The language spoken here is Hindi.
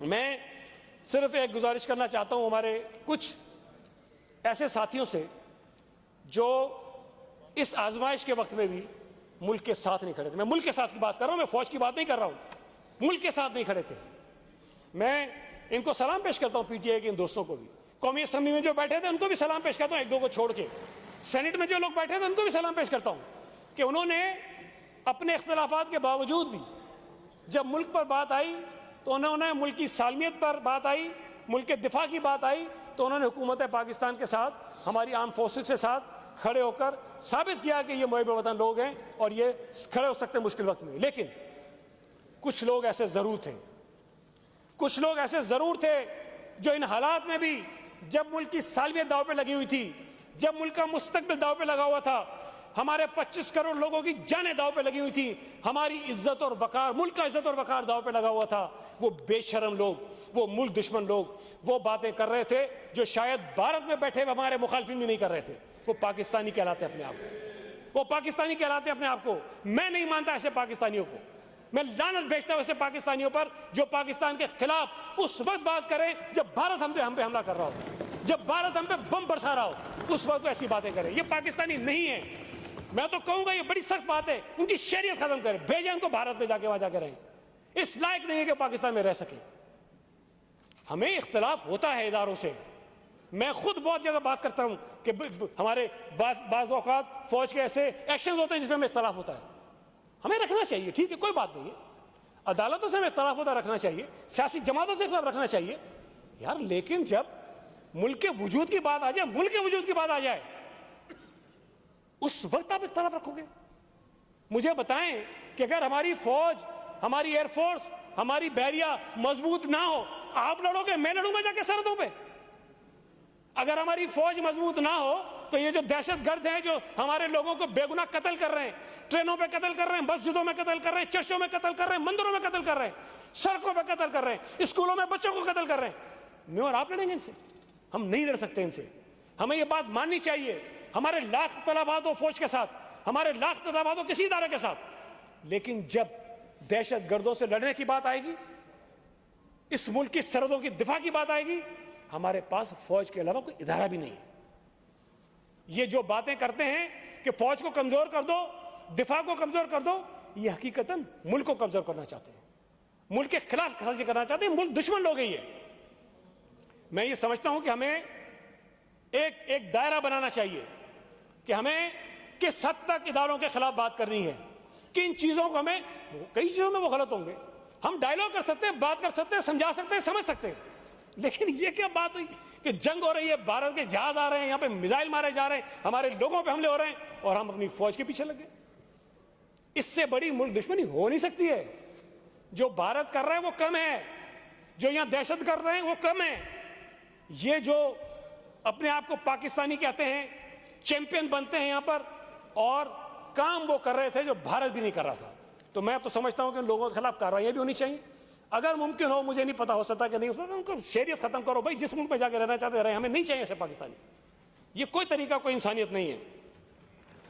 मैं सिर्फ एक गुजारिश करना चाहता हूं हमारे कुछ ऐसे साथियों से जो इस आजमाइश के वक्त में भी मुल्क के साथ नहीं खड़े थे। मैं मुल्क के साथ की बात कर रहा हूं, मैं फौज की बात नहीं कर रहा हूं। मुल्क के साथ नहीं खड़े थे। मैं इनको सलाम पेश करता हूं, पीटीआई के इन दोस्तों को भी। कौमी असेंबली में जो बैठे थे उनको भी सलाम पेश करता हूं, एक दो को छोड़ के। सेनेट में जो लोग बैठे थे उनको भी सलाम पेश करता हूं कि उन्होंने अपने इख्तिलाफात के बावजूद भी जब मुल्क पर बात आई तो उन्होंने मुल्क की सालमियत पर बात आई, मुल्क के दिफा की बात आई तो उन्होंने हुकूमत पाकिस्तान के साथ, हमारी आर्म फोर्सेस के साथ खड़े होकर साबित किया कि ये मुहिब वतन लोग हैं और ये खड़े हो सकते हैं मुश्किल वक्त में। लेकिन कुछ लोग ऐसे जरूर थे, कुछ लोग ऐसे जरूर थे जो इन हालात में भी, जब मुल्क की सालमियत दाव पे लगी हुई थी, जब मुल्क का मुस्तकबिल दाव पे लगा हुआ था, हमारे 25 करोड़ लोगों की जानें दाव पे लगी हुई थी, हमारी इज्जत और वकार, मुल्क का इज्जत और वकार दाव पे लगा हुआ था, वो बेशरम लोग, वो मुल्क दुश्मन लोग वो बातें कर रहे थे जो शायद भारत में बैठे हुए हमारे मुखालिफिन भी नहीं कर रहे थे। वो पाकिस्तानी कहलाते अपने आप को, वो पाकिस्तानी कहलाते अपने आप को। मैं नहीं मानता ऐसे पाकिस्तानियों को। मैं लानत भेजता हूं ऐसे पाकिस्तानियों पर जो पाकिस्तान के खिलाफ उस वक्त बात करें जब भारत हम पे हमला कर रहा हो, जब भारत हम पे बम बरसा रहा हो, उस वक्त ऐसी बातें करें। ये पाकिस्तानी नहीं है। मैं तो कहूंगा ये बड़ी सख्त बात है, उनकी शरीयत खत्म करें, भेजें उनको भारत में जाके, वहां जाके रहें। इस लायक नहीं है कि पाकिस्तान में रह सके। हमें इख्तलाफ होता है इदारों से। मैं खुद बहुत जगह बात करता हूं कि हमारे बाज़ औक़ात फौज के ऐसे एक्शन होते हैं जिसमें हमें इख्तलाफ होता है। हमें रखना चाहिए, ठीक है, कोई बात नहीं है। अदालतों से हमें इख्तलाफ होता रखना चाहिए, सियासी जमातों से इख्तलाफ रखना चाहिए यार। लेकिन जब मुल्क के वजूद की बात आ जाए, मुल्क के वजूद की बात आ जाए, उस वक्त आप इख्तलाफ रखोगे? मुझे बताएं कि अगर हमारी फौज, हमारी एयरफोर्स, हमारी बहरिया मजबूत ना हो, आप लड़ोगे? मैं लड़ूंगा जाके सरहदों पे? अगर हमारी फौज मजबूत ना हो तो ये जो दहशतगर्द हैं जो हमारे लोगों को बेगुनाह कत्ल कर रहे हैं, ट्रेनों पे कत्ल कर रहे हैं, मस्जिदों में कत्ल कर रहे हैं, चर्चों में कत्ल कर रहे हैं, मंदिरों में कत्ल कर रहे हैं, सड़कों पे कत्ल कर रहे हैं, स्कूलों में बच्चों को कत्ल कर रहे हैं, मैं और आप लड़ेंगे इनसे? हम नहीं लड़ सकते इनसे। हमें ये बात माननी चाहिए। हमारे लाख तलबात हो फौज के साथ, हमारे लाख तलबात हो किसी इदारे के साथ, लेकिन जब दहशतगर्दों से लड़ने की बात आएगी, इस मुल्क की सरहदों की दिफा की बात आएगी, हमारे पास फौज के अलावा कोई इदारा भी नहीं है। ये जो बातें करते हैं कि फौज को कमजोर कर दो, दिफा को कमजोर कर दो, ये हकीकतन मुल्क को कमजोर करना चाहते हैं, मुल्क के खिलाफ साजिश करना चाहते हैं। मुल्क दुश्मन लोग हैं ये। मैं ये समझता हूं कि हमें एक दायरा बनाना चाहिए कि हमें किस हद तक इदारों के खिलाफ बात करनी है, किन चीजों को हमें, कई चीजों में वो गलत होंगे, हम डायलॉग कर सकते हैं, बात कर सकते हैं, समझा सकते हैं, समझ सकते हैं, लेकिन ये क्या बात हुई कि जंग हो रही है, भारत के जहाज आ रहे हैं, यहां पे मिसाइल मारे जा रहे हैं, हमारे लोगों पे हमले हो रहे हैं और हम अपनी फौज के पीछे लग गए? इससे बड़ी मुल्क दुश्मनी हो नहीं सकती है। जो भारत कर रहा है वो कम है, जो यहां दहशत कर रहे हैं वो कम है। ये जो अपने आप को पाकिस्तानी कहते हैं, चैंपियन बनते हैं यहां पर, और काम वो कर रहे थे जो भारत भी नहीं कर रहा था। तो मैं तो समझता हूं कि लोगों के खिलाफ कार्रवाई भी होनी चाहिए। अगर मुमकिन हो, मुझे नहीं पता, हो सकता कि नहीं हो सकता, उनको शरीयत खत्म करो भाई, जिस मुल्क पे जाके रहना चाहते रहे, हमें नहीं चाहिए ऐसे पाकिस्तानी। ये कोई तरीका, कोई इंसानियत नहीं है।